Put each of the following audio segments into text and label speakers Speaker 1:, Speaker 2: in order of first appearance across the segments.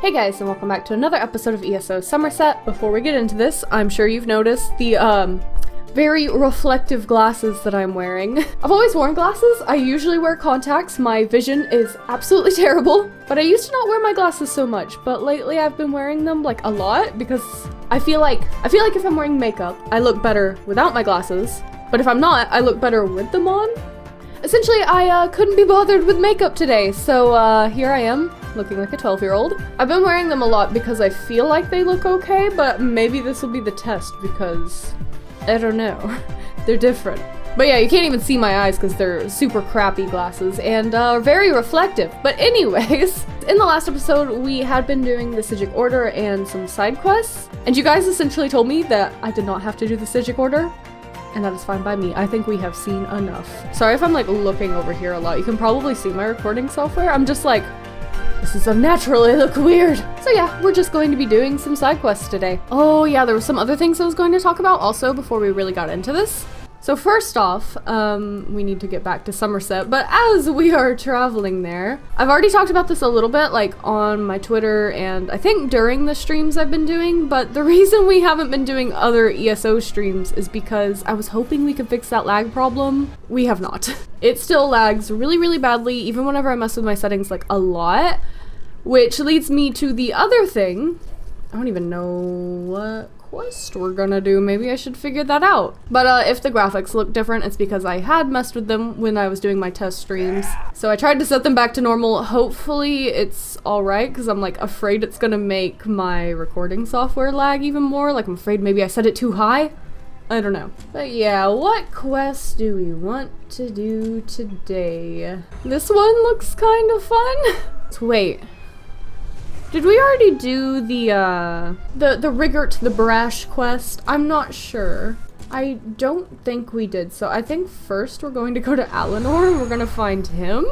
Speaker 1: Hey guys, and welcome back to another episode of ESO Summerset. Before we get into this, I'm sure you've noticed the, very reflective glasses that I'm wearing. I've always worn glasses. I usually wear contacts. My vision is absolutely terrible, but I used to not wear my glasses so much, but lately I've been wearing them, like, a lot, because I feel like if I'm wearing makeup, I look better without my glasses, but if I'm not, I look better with them on. Essentially, I couldn't be bothered with makeup today, so here I am, looking like a 12-year-old. I've been wearing them a lot because I feel like they look okay, but maybe this will be the test because I don't know. They're different. But yeah, you can't even see my eyes because they're super crappy glasses and very reflective. But anyways, in the last episode, we had been doing the Sijic Order and some side quests, and you guys essentially told me that I did not have to do the Sijic Order. And that is fine by me. I think we have seen enough. Sorry if I'm like looking over here a lot. You can probably see my recording software. I'm just like, this is unnatural, I look weird. So yeah, we're just going to be doing some side quests today. Oh yeah, there were some other things I was going to talk about also before we really got into this. So first off, we need to get back to Summerset, but as we are traveling there, I've already talked about this a little bit, like on my Twitter and I think during the streams I've been doing, but the reason we haven't been doing other ESO streams is because I was hoping we could fix that lag problem. We have not. It still lags really, really badly, even whenever I mess with my settings like a lot, which leads me to the other thing. I don't even know what quest we're gonna do. Maybe I should figure that out. But if the graphics look different, it's because I had messed with them when I was doing my test streams. So I tried to set them back to normal. Hopefully it's alright, because I'm like afraid it's gonna make my recording software lag even more. Like I'm afraid maybe I set it too high. I don't know. But yeah, what quest do we want to do today? This one looks kind of fun. So wait. Did we already do the Rigurt, the Brash quest? I'm not sure. I don't think we did, so I think first we're going to go to Elidor and we're gonna find him.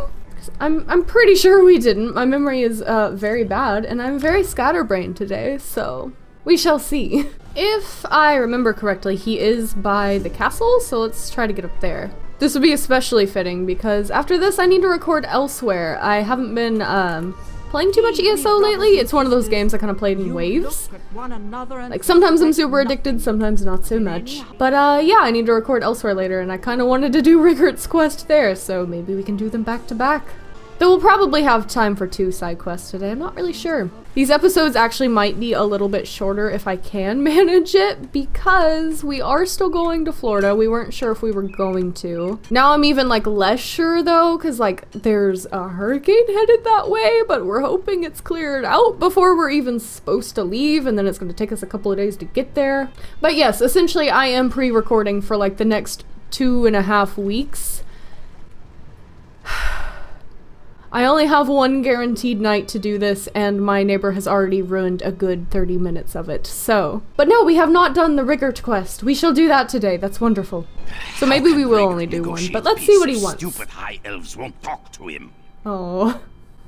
Speaker 1: I'm pretty sure we didn't. My memory is very bad, and I'm very scatterbrained today, so we shall see. If I remember correctly, he is by the castle, so let's try to get up there. This would be especially fitting because after this I need to record elsewhere. I haven't been playing too much ESO lately. It's one of those games I kind of played in waves. Like sometimes I'm super addicted, sometimes not so much. But yeah, I need to record elsewhere later and I kind of wanted to do Rigurt's quest there, so maybe we can do them back to back. Though we'll probably have time for 2 side quests today, I'm not really sure. These episodes actually might be a little bit shorter if I can manage it, because we are still going to Florida. We weren't sure if we were going to. Now I'm even like less sure though, because like there's a hurricane headed that way, but we're hoping it's cleared out before we're even supposed to leave, and then it's going to take us a couple of days to get there. But yes, essentially I am pre-recording for like the next 2.5 weeks. I only have 1 guaranteed night to do this, and my neighbor has already ruined a good 30 minutes of it, so. But no, we have not done the Rigurt quest. We shall do that today. That's wonderful. So maybe we will only do 1, but let's see what he wants.
Speaker 2: Stupid high elves won't talk to him.
Speaker 1: Oh.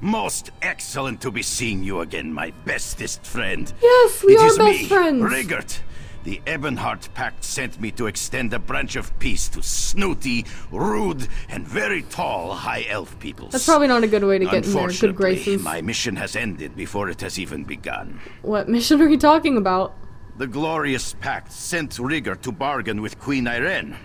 Speaker 2: Most excellent to be seeing you again, my bestest friend.
Speaker 1: Yes, we are best friends.
Speaker 2: Rigurt. The Ebonheart Pact sent me to extend a branch of peace to snooty, rude, and very tall high elf peoples.
Speaker 1: That's probably not a good way to get in their good graces.
Speaker 2: My mission has ended before it has even begun.
Speaker 1: What mission are you talking about?
Speaker 2: The glorious pact sent Rigurt to bargain with Queen Irene,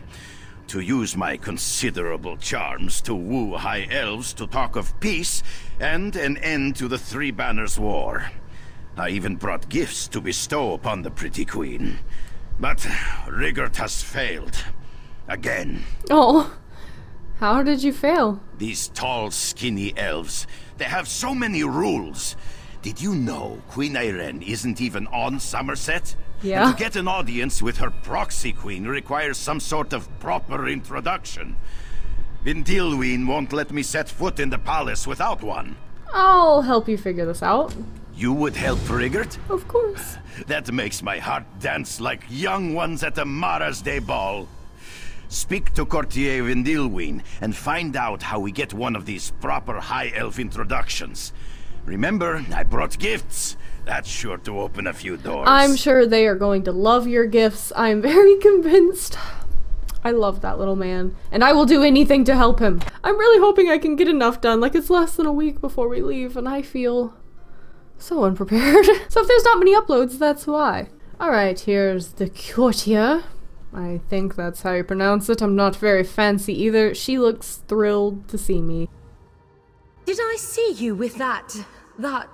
Speaker 2: to use my considerable charms to woo high elves to talk of peace and an end to the Three Banners War. I even brought gifts to bestow upon the pretty queen. But Rigurt has failed. Again.
Speaker 1: Oh. How did you fail?
Speaker 2: These tall, skinny elves, they have so many rules. Did you know Queen Irene isn't even on Summerset?
Speaker 1: Yeah.
Speaker 2: And to get an audience with her proxy queen requires some sort of proper introduction. Vindilween won't let me set foot in the palace without one.
Speaker 1: I'll help you figure this out.
Speaker 2: You would help Rigurt?
Speaker 1: Of course.
Speaker 2: That makes my heart dance like young ones at a Mara's Day ball. Speak to Courtier Vindilween and find out how we get one of these proper high elf introductions. Remember, I brought gifts. That's sure to open a few doors.
Speaker 1: I'm sure they are going to love your gifts. I'm very convinced. I love that little man, and I will do anything to help him. I'm really hoping I can get enough done. Like, it's less than a week before we leave, and I feel So unprepared. So if there's not many uploads, that's why. Alright, here's the courtier. I think that's how you pronounce it. I'm not very fancy either. She looks thrilled to see me.
Speaker 3: Did I see you with that nod?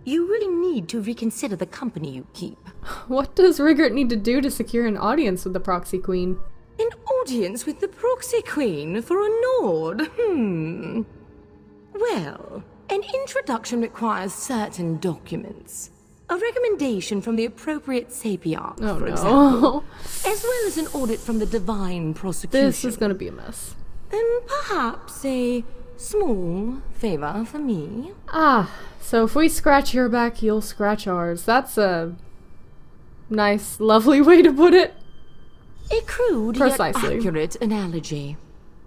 Speaker 3: You really need to reconsider the company you keep.
Speaker 1: What does Rigurt need to do to secure an audience with the proxy queen?
Speaker 3: An audience with the proxy queen for a nod? Well, an introduction requires certain documents. A recommendation from the appropriate sapiarch, for example. As well as an audit from the divine prosecution.
Speaker 1: This is gonna be a mess.
Speaker 3: And perhaps a small favor for me.
Speaker 1: Ah, so if we scratch your back, you'll scratch ours. That's a nice, lovely way to put it.
Speaker 3: A crude
Speaker 1: Precisely.
Speaker 3: yet accurate analogy.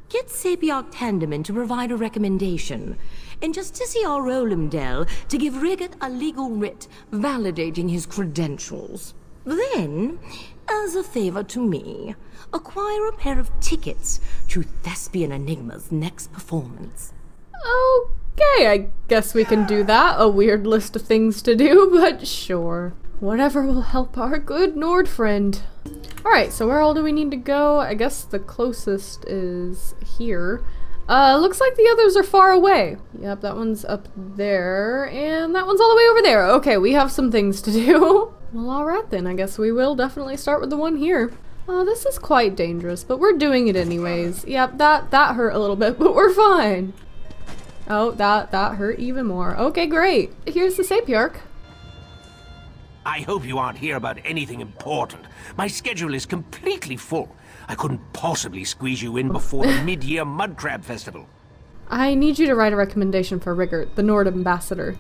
Speaker 3: Get Sapiarch Tandeman to provide a recommendation, and Justiciar Rolemdel to give Rigurt a legal writ validating his credentials. Then, as a favor to me, acquire a pair of tickets to Thespian Enigma's next performance.
Speaker 1: Okay, I guess we can do that. A weird list of things to do, but sure. Whatever will help our good Nord friend. Alright, so where all do we need to go? I guess the closest is here. Looks like the others are far away. Yep, that one's up there, and that one's all the way over there. Okay, we have some things to do. Well, alright then, I guess we will definitely start with the one here. Oh, this is quite dangerous, but we're doing it anyways. Yep, that hurt a little bit, but we're fine. Oh, that hurt even more. Okay, great. Here's the Sapiarch.
Speaker 4: I hope you aren't here about anything important. My schedule is completely full. I couldn't possibly squeeze you in before the mid-year mud crab festival.
Speaker 1: I need you to write a recommendation for Rigurt, the Nord ambassador.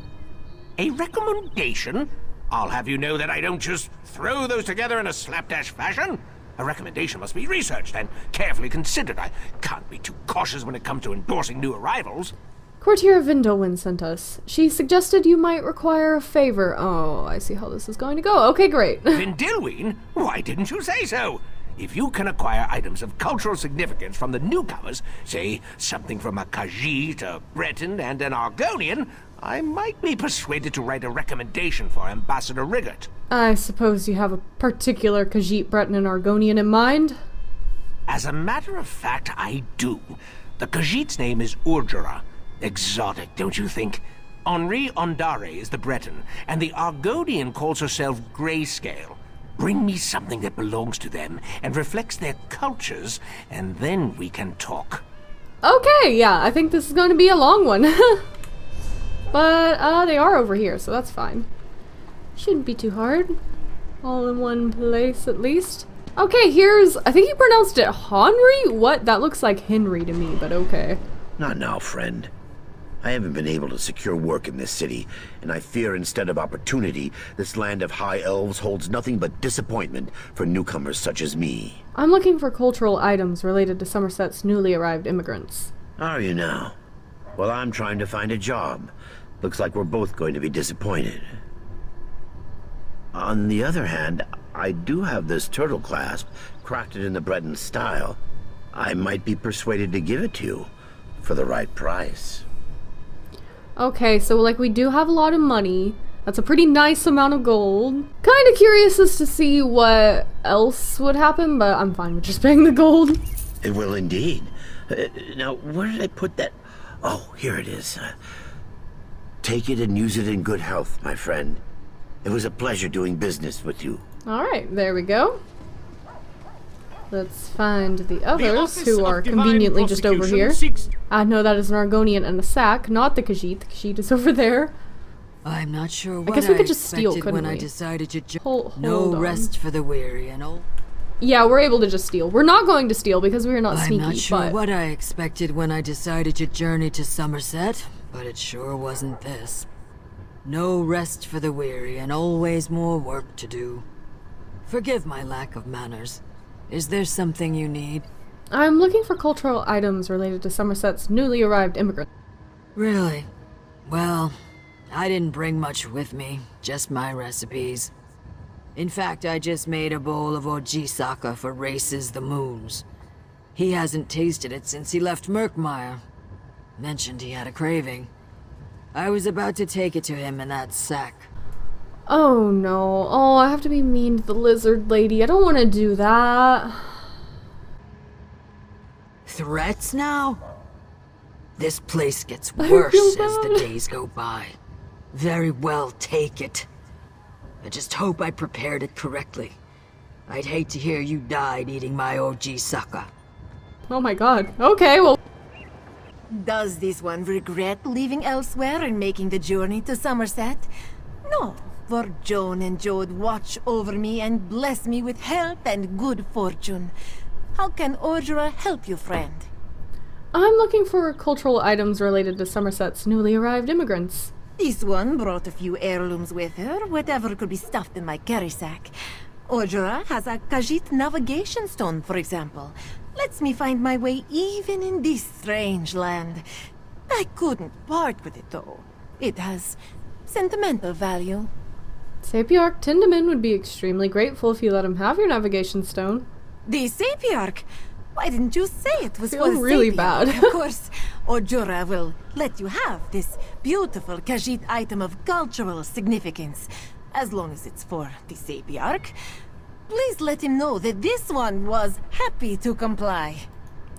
Speaker 4: A recommendation? I'll have you know that I don't just throw those together in a slapdash fashion. A recommendation must be researched and carefully considered. I can't be too cautious when it comes to endorsing new arrivals.
Speaker 1: Courtier Vindolwyn sent us. She suggested you might require a favor. Oh, I see how this is going to go. Okay, great.
Speaker 4: Vindolwyn? Why didn't you say so? If you can acquire items of cultural significance from the newcomers, say something from a Khajiit, a Breton, and an Argonian, I might be persuaded to write a recommendation for Ambassador Rigurt.
Speaker 1: I suppose you have a particular Khajiit, Breton, and Argonian in mind?
Speaker 4: As a matter of fact, I do. The Khajiit's name is Urjara. Exotic, don't you think? Henri Ondare is the Breton, and the Argonian calls herself Grayscale. Bring me something that belongs to them and reflects their cultures, and then we can talk.
Speaker 1: Okay, yeah, I think this is going to be a long one. But, they are over here, so that's fine. Shouldn't be too hard. All in one place, at least. Okay, here's... I think you pronounced it Henry? What? That looks like Henry to me, but okay.
Speaker 2: Not now, friend. I haven't been able to secure work in this city, and I fear instead of opportunity, this land of high elves holds nothing but disappointment for newcomers such as me.
Speaker 1: I'm looking for cultural items related to Summerset's newly arrived immigrants.
Speaker 2: Are you now? Well, I'm trying to find a job. Looks like we're both going to be disappointed. On the other hand, I do have this turtle clasp, crafted in the Breton style. I might be persuaded to give it to you, for the right price.
Speaker 1: Okay, so like we do have a lot of money. That's a pretty nice amount of gold. Kind of curious as to see what else would happen, but I'm fine with just paying the gold.
Speaker 2: It will indeed. Now, where did I put that? Oh, here it is. Take it and use it in good health, my friend. It was a pleasure doing business with you.
Speaker 1: Alright, there we go. Let's find the others who are conveniently just over here. I know that is an Argonian and a sack, not the Khajiit. The Khajiit is over there.
Speaker 5: I'm not sure what
Speaker 1: I guess we could just steal, couldn't
Speaker 5: when
Speaker 1: we?
Speaker 5: I decided to
Speaker 1: Hold
Speaker 5: no
Speaker 1: on.
Speaker 5: rest for the weary and all.
Speaker 1: Yeah, we're able to just steal. We're not going to steal because we're not
Speaker 5: I'm
Speaker 1: sneaky,
Speaker 5: not sure
Speaker 1: but...
Speaker 5: what I expected when I decided to journey to Summerset, but it sure wasn't this. No rest for the weary and always more work to do. Forgive my lack of manners. Is there something you need?
Speaker 1: I'm looking for cultural items related to Summerset's newly arrived immigrant.
Speaker 5: Really? Well, I didn't bring much with me, just my recipes. In fact, I just made a bowl of Ojisaka for Races the Moons. He hasn't tasted it since he left Murkmire. Mentioned he had a craving. I was about to take it to him in that sack.
Speaker 1: Oh no. Oh, I have to be mean to the lizard lady. I don't want to do that.
Speaker 5: Threats now? This place gets
Speaker 1: I
Speaker 5: worse
Speaker 1: feel
Speaker 5: as the
Speaker 1: bad.
Speaker 5: days go by. Very well, take it. I just hope I prepared it correctly. I'd hate to hear you died eating my OG sucker.
Speaker 1: Oh my god. Okay, well.
Speaker 6: Does this one regret leaving elsewhere and making the journey to Summerset? No, for Joan and Jode watch over me and bless me with health and good fortune. How can Ordura help you, friend?
Speaker 1: I'm looking for cultural items related to Somerset's newly arrived immigrants.
Speaker 6: This one brought a few heirlooms with her, whatever could be stuffed in my carry sack. Ordura has a Khajiit navigation stone, for example. Lets me find my way even in this strange land. I couldn't part with it, though. It has sentimental value.
Speaker 1: Sapiarch Tindaman would be extremely grateful if you let him have your navigation stone.
Speaker 6: The Sapiarch? Why didn't you say it was
Speaker 1: Feel
Speaker 6: for the
Speaker 1: really
Speaker 6: Sapiarch?
Speaker 1: bad.
Speaker 6: Of course, Ordura will let you have this beautiful Khajiit item of cultural significance, as long as it's for the Sapiarch. Please let him know that this one was happy to comply.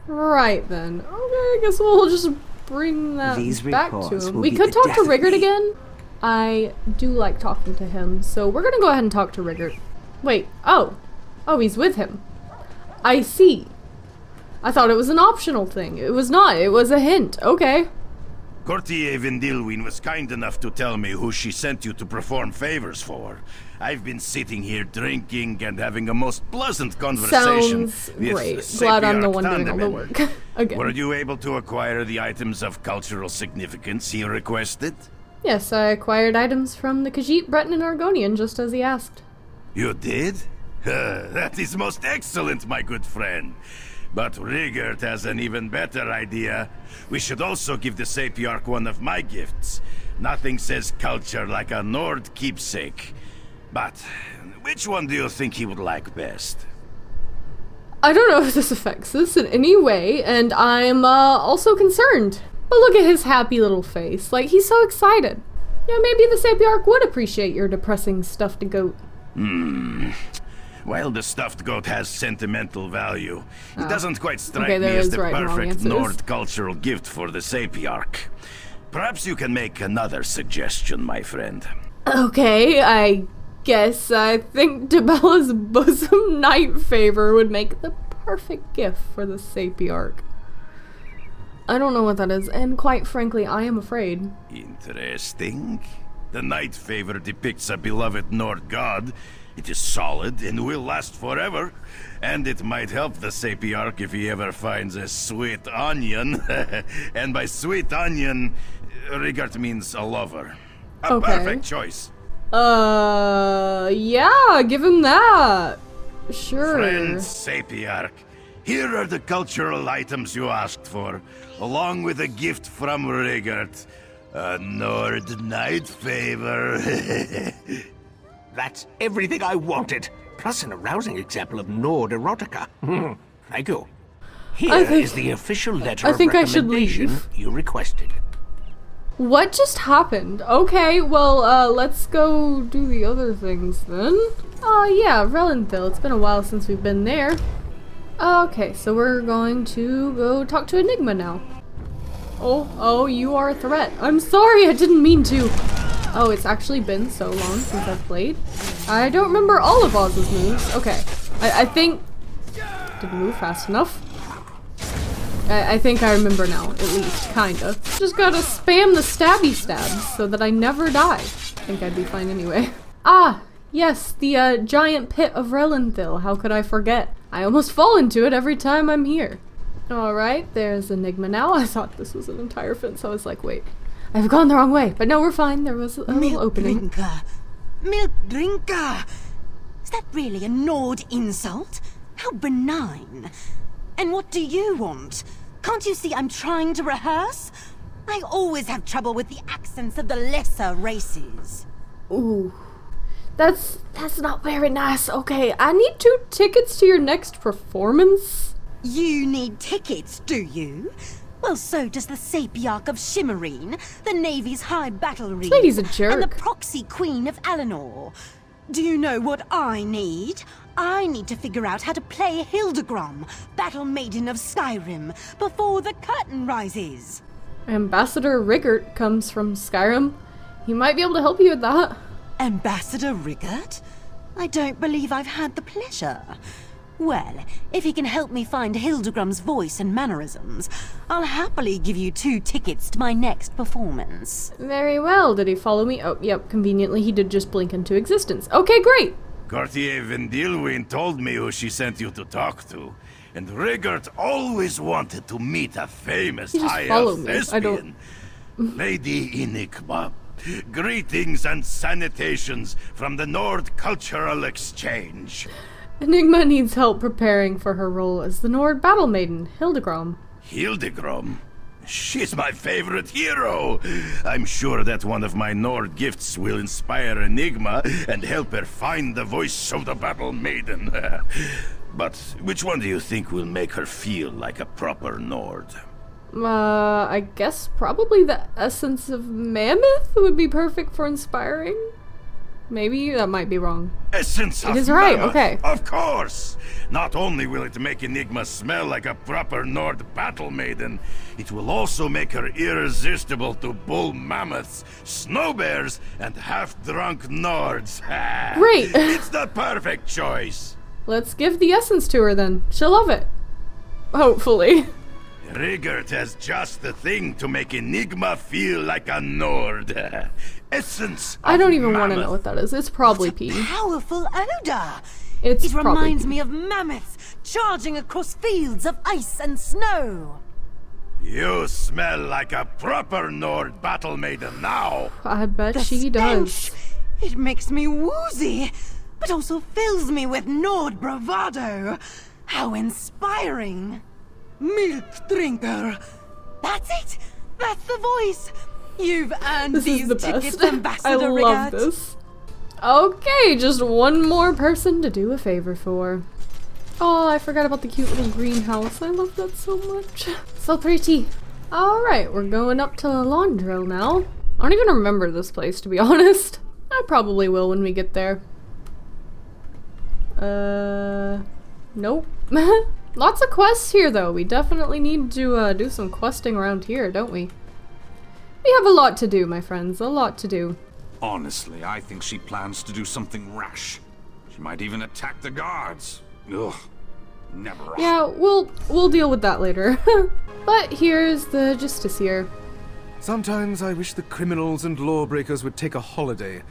Speaker 1: Right then. Okay, I guess we'll just bring that
Speaker 7: These
Speaker 1: back to
Speaker 7: reports
Speaker 1: him.
Speaker 7: will
Speaker 1: We
Speaker 7: be
Speaker 1: could
Speaker 7: the
Speaker 1: talk
Speaker 7: death
Speaker 1: to
Speaker 7: of
Speaker 1: Rigurt
Speaker 7: me.
Speaker 1: again. I do like talking to him, so we're gonna go ahead and talk to Rigurt. Wait, oh. Oh, he's with him. I see. I thought it was an optional thing. It was not. It was a hint. Okay.
Speaker 2: Courtier Vindilwyn was kind enough to tell me who she sent you to perform favors for. I've been sitting here drinking and having a most pleasant conversation
Speaker 1: Sounds
Speaker 2: with
Speaker 1: great. Glad I'm the
Speaker 2: Sapiarch
Speaker 1: one doing all the
Speaker 2: Tandeman.
Speaker 1: work. Again.
Speaker 2: Were you able to acquire the items of cultural significance he requested?
Speaker 1: Yes, I acquired items from the Khajiit, Breton, and Argonian just as he asked.
Speaker 2: You did? That is most excellent, my good friend. But Rigurt has an even better idea. We should also give the Sapiarch one of my gifts. Nothing says culture like a Nord keepsake. But which one do you think he would like best?
Speaker 1: I don't know if this affects this in any way, and I'm also concerned. But look at his happy little face. Like, he's so excited. Yeah, maybe the Sapiarch would appreciate your depressing stuffed goat.
Speaker 2: Well, the stuffed goat has sentimental value. It doesn't quite strike
Speaker 1: Okay,
Speaker 2: me
Speaker 1: there
Speaker 2: as
Speaker 1: is
Speaker 2: the
Speaker 1: right and wrong
Speaker 2: perfect
Speaker 1: answers.
Speaker 2: Nord cultural gift for the Sapiarch. Perhaps you can make another suggestion, my friend.
Speaker 1: Okay, I guess I think Debella's bosom knight favor would make the perfect gift for the Sapiarch. I don't know what that is, and quite frankly, I am afraid.
Speaker 2: Interesting. The knight favor depicts a beloved Nord god. It is solid and will last forever. And it might help the Sapiarch if he ever finds a sweet onion. And by sweet onion, Rigurt means a lover. A
Speaker 1: Okay.
Speaker 2: perfect choice.
Speaker 1: Yeah, give him that. Sure.
Speaker 2: Friend Sapiarch, here are the cultural items you asked for, along with a gift from Rigurt. A Nord knight favor.
Speaker 4: That's everything I wanted, plus an arousing example of Nord erotica. Thank you. Here is the official letter of
Speaker 1: think I should
Speaker 4: recommendation
Speaker 1: leave.
Speaker 4: you requested.
Speaker 1: What just happened? Okay, well, let's go do the other things then. Oh yeah, Relenthil. It's been a while since we've been there. Okay, so we're going to go talk to Enigma now. Oh, you are a threat. I'm sorry, I didn't mean to. Oh, it's actually been so long since I've played. I don't remember all of Oz's moves. Okay, I think... Didn't move fast enough. I think I remember now, at least, kinda. Just gotta spam the stabby stabs so that I never die. I think I'd be fine anyway. Ah, yes, the giant pit of Relenthil. How could I forget? I almost fall into it every time I'm here. Alright, there's Enigma now. I thought this was an entire fence. I was like, wait, I've gone the wrong way. But no, we're fine. There was a little opening.
Speaker 6: Milk drinker! Is that really a Nord insult? How benign. And what do you want? Can't you see I'm trying to rehearse? I always have trouble with the accents of the lesser races.
Speaker 1: Ooh. That's not very nice. Okay, I need 2 tickets to your next performance.
Speaker 6: You need tickets, do you?
Speaker 7: Well, so does the Sapiarch of Shimmerine, the Navy's High Battle Reeve,
Speaker 1: lady's a jerk.
Speaker 7: and the Proxy Queen of Eleanor. Do you know what I need? I need to figure out how to play Hildegrom, Battle Maiden of Skyrim, before the curtain rises.
Speaker 1: Ambassador Rigurt comes from Skyrim. He might be able to help you with that.
Speaker 7: Ambassador Rigurt? I don't believe I've had the pleasure. Well, if he can help me find Hildegrom's voice and mannerisms, I'll happily give you 2 tickets to my next performance.
Speaker 1: Very well. Did he follow me? Oh, yep, conveniently he did just blink into existence. Okay, great!
Speaker 2: Courtier Vendilwyn told me who she sent you to talk to, and Rigurt always wanted to meet a famous
Speaker 1: He just
Speaker 2: high
Speaker 1: followed
Speaker 2: elf
Speaker 1: me. I don't-
Speaker 2: thespian. Lady Enigma. Greetings and salutations from the Nord Cultural Exchange.
Speaker 1: Enigma needs help preparing for her role as the Nord Battle Maiden, Hildegrom.
Speaker 2: Hildegrom? She's my favorite hero! I'm sure that one of my Nord gifts will inspire Enigma and help her find the voice of the Battle Maiden. But which one do you think will make her feel like a proper Nord?
Speaker 1: I guess probably the essence of Mammoth would be perfect for inspiring. Maybe that might be wrong.
Speaker 2: Essence of
Speaker 1: is right,
Speaker 2: Mammoth,
Speaker 1: okay.
Speaker 2: Of course! Not only will it make Enigma smell like a proper Nord battle maiden, it will also make her irresistible to bull mammoths, snow bears, and half-drunk Nords.
Speaker 1: Great!
Speaker 2: It's the perfect choice!
Speaker 1: Let's give the essence to her then. She'll love it. Hopefully.
Speaker 2: Rigurt has just the thing to make Enigma feel like a Nord. Essence
Speaker 1: I don't even
Speaker 2: want
Speaker 1: want to know what that is. It's probably pee.
Speaker 7: Powerful odor!
Speaker 1: It's
Speaker 7: It
Speaker 1: probably
Speaker 7: reminds
Speaker 1: pee.
Speaker 7: me of mammoths charging across fields of ice and snow.
Speaker 2: You smell like a proper Nord battle maiden now.
Speaker 1: I bet
Speaker 7: The
Speaker 1: she does.
Speaker 7: stench, it makes me woozy, but also fills me with Nord bravado. How inspiring! Milk drinker. That's it. That's the voice. You've earned
Speaker 1: This
Speaker 7: these
Speaker 1: is the
Speaker 7: tickets,
Speaker 1: best.
Speaker 7: Ambassador
Speaker 1: I love
Speaker 7: Rigurt.
Speaker 1: this. Okay, just one more person to do a favor for. Oh, I forgot about the cute little greenhouse. I love that so much. So pretty. Alright, we're going up to Landro now. I don't even remember this place, to be honest. I probably will when we get there. Nope. Lots of quests here, though. We definitely need to do some questing around here, don't we? We have a lot to do, my friends. A lot to do.
Speaker 8: Honestly, I think she plans to do something rash. She might even attack the guards. Ugh. Never.
Speaker 1: Yeah, we'll deal with that later. But here's the Justiciar.
Speaker 9: Sometimes I wish the criminals and lawbreakers would take a holiday.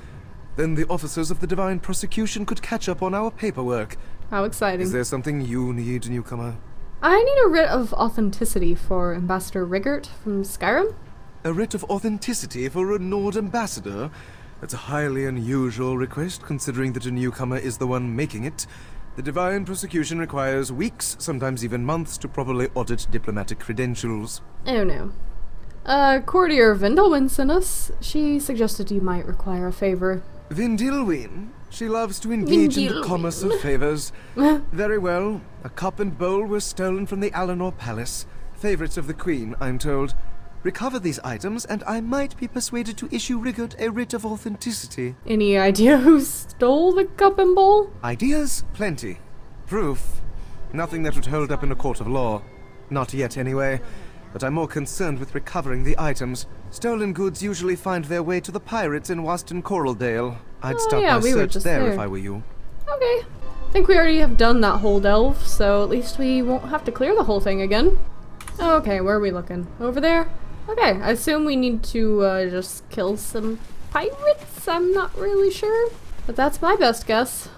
Speaker 9: Then the officers of the Divine Prosecution could catch up on our paperwork.
Speaker 1: How exciting.
Speaker 9: Is there something you need, newcomer?
Speaker 1: I need a writ of authenticity for Ambassador Rigurt from Skyrim.
Speaker 9: A writ of authenticity for a Nord ambassador? That's a highly unusual request, considering that a newcomer is the one making it. The Divine Prosecution requires weeks, sometimes even months, to properly audit diplomatic credentials.
Speaker 1: Oh no. Courtier Vendilwyn sent us. She suggested you might require a favor.
Speaker 9: Vendilwyn? She loves to engage in the
Speaker 1: Vendilwyn.
Speaker 9: commerce of favors. Very well. A cup and bowl were stolen from the Alinor Palace. Favorites of the Queen, I'm told. Recover these items, and I might be persuaded to issue Rigurt a writ of authenticity.
Speaker 1: Any idea who stole the cup and bowl?
Speaker 9: Ideas? Plenty. Proof? Nothing that would hold up in a court of law. Not yet, anyway. But I'm more concerned with recovering the items. Stolen goods usually find their way to the pirates in Waston Coraldale. I'd start
Speaker 1: yeah,
Speaker 9: my
Speaker 1: we were
Speaker 9: search
Speaker 1: just
Speaker 9: there
Speaker 1: there.
Speaker 9: if I were you.
Speaker 1: Okay. I think we already have done that whole delve, so at least we won't have to clear the whole thing again. Okay, where are we looking? Over there? Okay, I assume we need to just kill some pirates? I'm not really sure. But that's my best guess.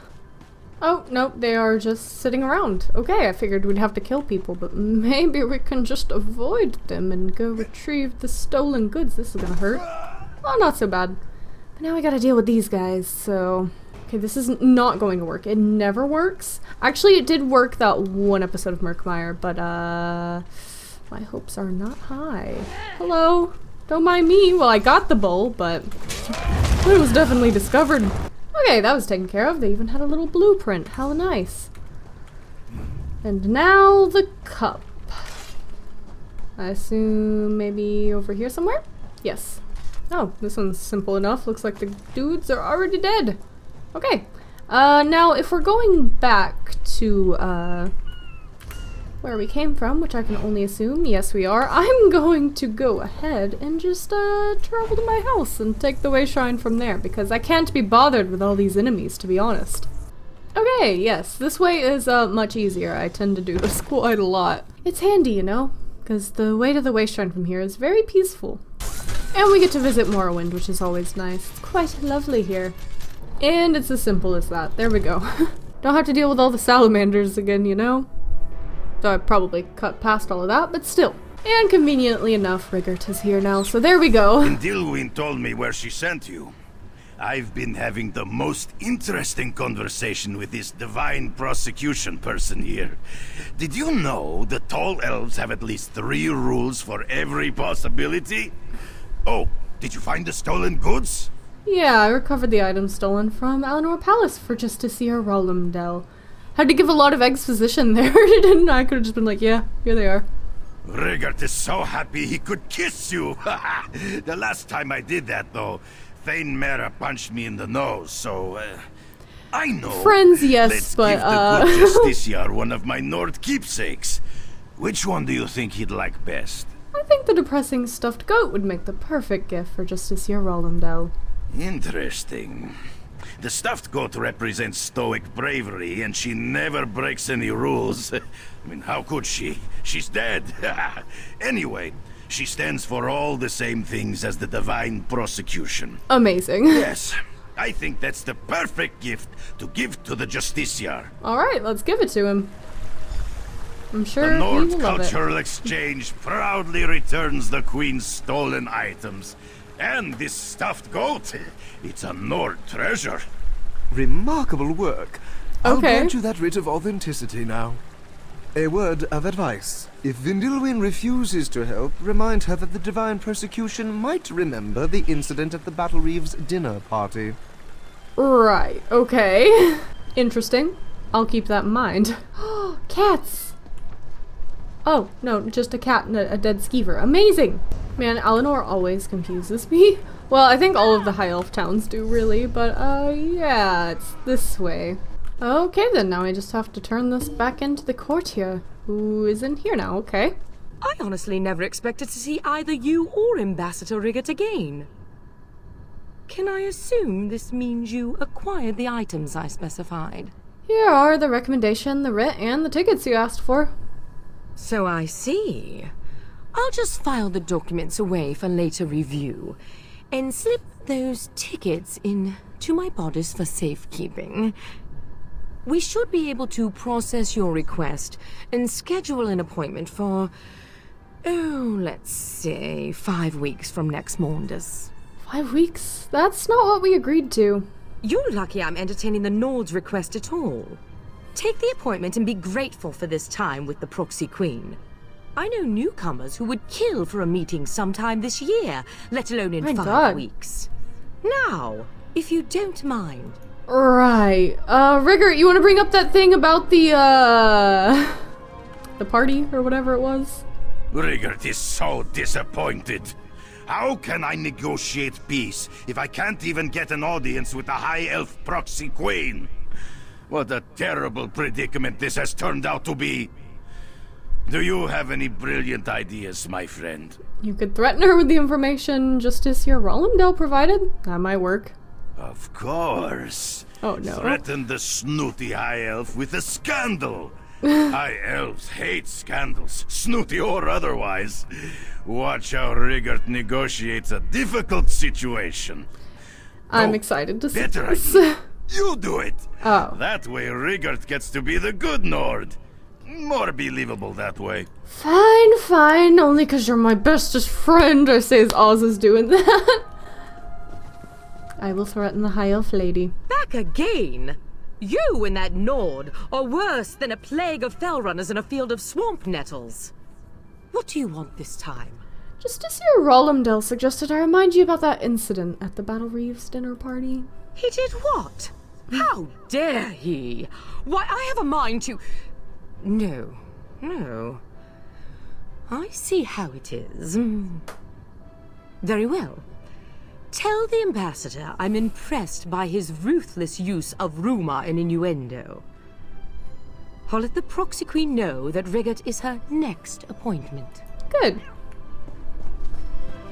Speaker 1: Oh, nope, they are just sitting around. Okay, I figured we'd have to kill people, but maybe we can just avoid them and go retrieve the stolen goods. This is gonna hurt. Well, not so bad. But now we gotta deal with these guys, so... Okay, this is not going to work. It never works. Actually, it did work that one episode of Murkmire, but, my hopes are not high. Hello? Don't mind me. Well, I got the bowl, but it was definitely discovered. Okay, that was taken care of. They even had a little blueprint. How nice. And now the cup. I assume maybe over here somewhere? Yes. Oh, this one's simple enough. Looks like the dudes are already dead. Okay. Now if we're going back to, where we came from, which I can only assume, yes we are, I'm going to go ahead and just, travel to my house and take the Wayshrine from there, because I can't be bothered with all these enemies, to be honest. Okay, yes, this way is, much easier. I tend to do this quite a lot. It's handy, you know, because the way to the Wayshrine from here is very peaceful. And we get to visit Morrowind, which is always nice. It's quite lovely here. And it's as simple as that. There we go. Don't have to deal with all the salamanders again, you know? Though I probably cut past all of that, but still. And conveniently enough, Rigurt is here now, so there we go.
Speaker 2: Dilwyn told me where she sent you. I've been having the most interesting conversation with this divine prosecution person here. Did you know the tall elves have at least 3 rules for every possibility? Oh, did you find the stolen goods?
Speaker 1: Yeah, I recovered the items stolen from Eleanor Palace for Justiciar Rollumdel. Had to give a lot of exposition there, didn't I? I could have just been like, yeah, here they are.
Speaker 2: Rigurt is so happy he could kiss you. The last time I did that, though, Thane Mera punched me in the nose, so, I know.
Speaker 1: Friends, yes,
Speaker 2: Let's
Speaker 1: but,
Speaker 2: give the good Justiciar one of my Nord keepsakes. Which one do you think he'd like best?
Speaker 1: I think the depressing stuffed goat would make the perfect gift for Justiciar Rollumdel.
Speaker 2: Interesting. The stuffed goat represents stoic bravery, and she never breaks any rules. I mean, how could she? She's dead. Anyway, she stands for all the same things as the divine prosecution.
Speaker 1: Amazing.
Speaker 2: Yes, I think that's the perfect gift to give to the Justiciar.
Speaker 1: Alright, let's give it to him. I'm sure
Speaker 2: The Nord
Speaker 1: he will love it.
Speaker 2: Cultural Exchange proudly returns the Queen's stolen items. And this stuffed goat, it's a Nord treasure.
Speaker 9: Remarkable work. I'll
Speaker 1: Okay.
Speaker 9: grant you that writ of authenticity now. A word of advice. If Vindilwyn refuses to help, remind her that the divine persecution might remember the incident at the Battle Reeves dinner party.
Speaker 1: Right, okay. Interesting. I'll keep that in mind. Cats! Oh, no, just a cat and a dead skeever. Amazing! Man, Eleanor always confuses me. Well, I think all of the High Elf towns do, really, but, yeah, it's this way. Okay, then, now I just have to turn this back into the court here. Who is in here now? Okay.
Speaker 3: I honestly never expected to see either you or Ambassador Rigurt again. Can I assume this means you acquired the items I specified?
Speaker 1: Here are the recommendation, the writ, and the tickets you asked for.
Speaker 3: So I see. I'll just file the documents away for later review, and slip those tickets into my bodice for safekeeping. We should be able to process your request and schedule an appointment for, let's say, 5 weeks from next Mondays.
Speaker 1: 5 weeks? That's not what we agreed to.
Speaker 3: You're lucky I'm entertaining the Nord's request at all. Take the appointment and be grateful for this time with the Proxy Queen. I know newcomers who would kill for a meeting sometime this year, let alone in
Speaker 1: My
Speaker 3: 5
Speaker 1: God.
Speaker 3: weeks. Now, if you don't mind.
Speaker 1: Right. Rigurt, you want to bring up that thing about the party or whatever it was?
Speaker 2: Rigurt is so disappointed. How can I negotiate peace if I can't even get an audience with the High Elf Proxy Queen? What a terrible predicament this has turned out to be. Do you have any brilliant ideas, my friend?
Speaker 1: You could threaten her with the information Justiciar Rollumdel provided. That might work.
Speaker 2: Of course.
Speaker 1: Oh no.
Speaker 2: Threaten the snooty High Elf with a scandal. High Elves hate scandals, snooty or otherwise. Watch how Rigurt negotiates a difficult situation.
Speaker 1: I'm
Speaker 2: No,
Speaker 1: excited to see
Speaker 2: better
Speaker 1: this.
Speaker 2: idea. You do it.
Speaker 1: Oh.
Speaker 2: That way Rigurt gets to be the good Nord. More believable that way.
Speaker 1: Fine, fine. Only because you're my bestest friend, I say as Oz is doing that. I will threaten the High Elf lady.
Speaker 3: Back again? You and that Nord are worse than a plague of fell runners in a field of swamp nettles. What do you want this time?
Speaker 1: Justiciar Rollumdel suggested I remind you about that incident at the Battle Reeves dinner party.
Speaker 3: He did what? How dare he? Why, I have a mind to... No. I see how it is. Very well. Tell the ambassador I'm impressed by his ruthless use of rumor and innuendo. I'll let the proxy queen know that Rigurt is her next appointment.
Speaker 1: Good.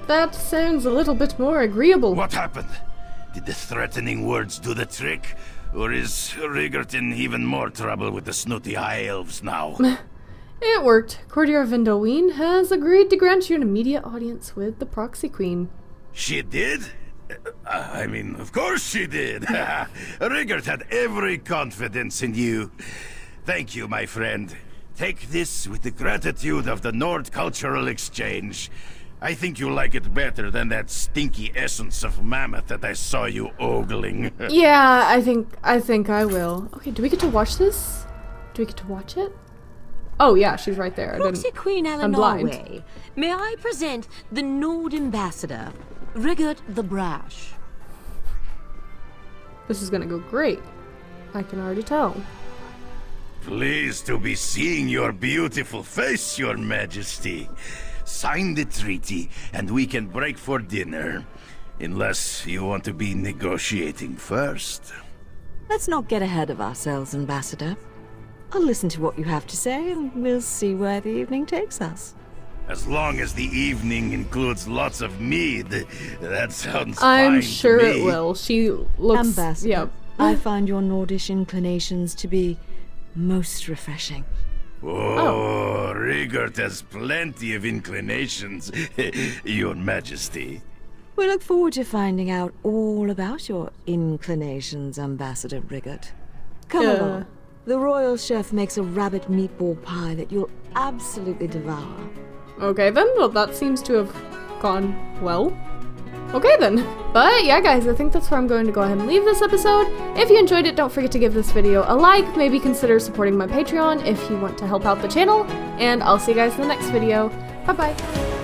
Speaker 1: That sounds a little bit more agreeable.
Speaker 2: What happened? Did the threatening words do the trick? Or is Rigurt in even more trouble with the snooty high elves now?
Speaker 1: It worked. Courtier Vindoween has agreed to grant you an immediate audience with the proxy queen.
Speaker 2: She did? I mean, of course she did. Rigurt had every confidence in you. Thank you, my friend. Take this with the gratitude of the Nord Cultural Exchange. I think you'll like it better than that stinky essence of mammoth that I saw you ogling.
Speaker 1: Yeah, I think I will. Okay, do we get to watch this? Do we get to watch it? Oh yeah, she's right there.
Speaker 3: Proxy Queen
Speaker 1: I'm blind.
Speaker 3: Eleanor, may I present the Nord Ambassador, Rigurt the Brash.
Speaker 1: This is gonna go great. I can already tell.
Speaker 2: Pleased to be seeing your beautiful face, Your Majesty. Sign the treaty, and we can break for dinner. Unless you want to be negotiating first.
Speaker 5: Let's not get ahead of ourselves, Ambassador. I'll listen to what you have to say, and we'll see where the evening takes us.
Speaker 2: As long as the evening includes lots of mead, that sounds fine
Speaker 1: I'm sure
Speaker 2: to me.
Speaker 1: it will. She looks...
Speaker 5: Ambassador,
Speaker 1: Yep.
Speaker 5: I find your Nordish inclinations to be most refreshing.
Speaker 2: Oh, Rigurt has plenty of inclinations, Your Majesty.
Speaker 5: We look forward to finding out all about your inclinations, Ambassador Rigurt. Come along. The royal chef makes a rabbit meatball pie that you'll absolutely devour.
Speaker 1: Okay then, well that seems to have gone well. Okay then. But yeah guys, I think that's where I'm going to go ahead and leave this episode. If you enjoyed it, don't forget to give this video a like, maybe consider supporting my Patreon if you want to help out the channel, and I'll see you guys in the next video. Bye bye.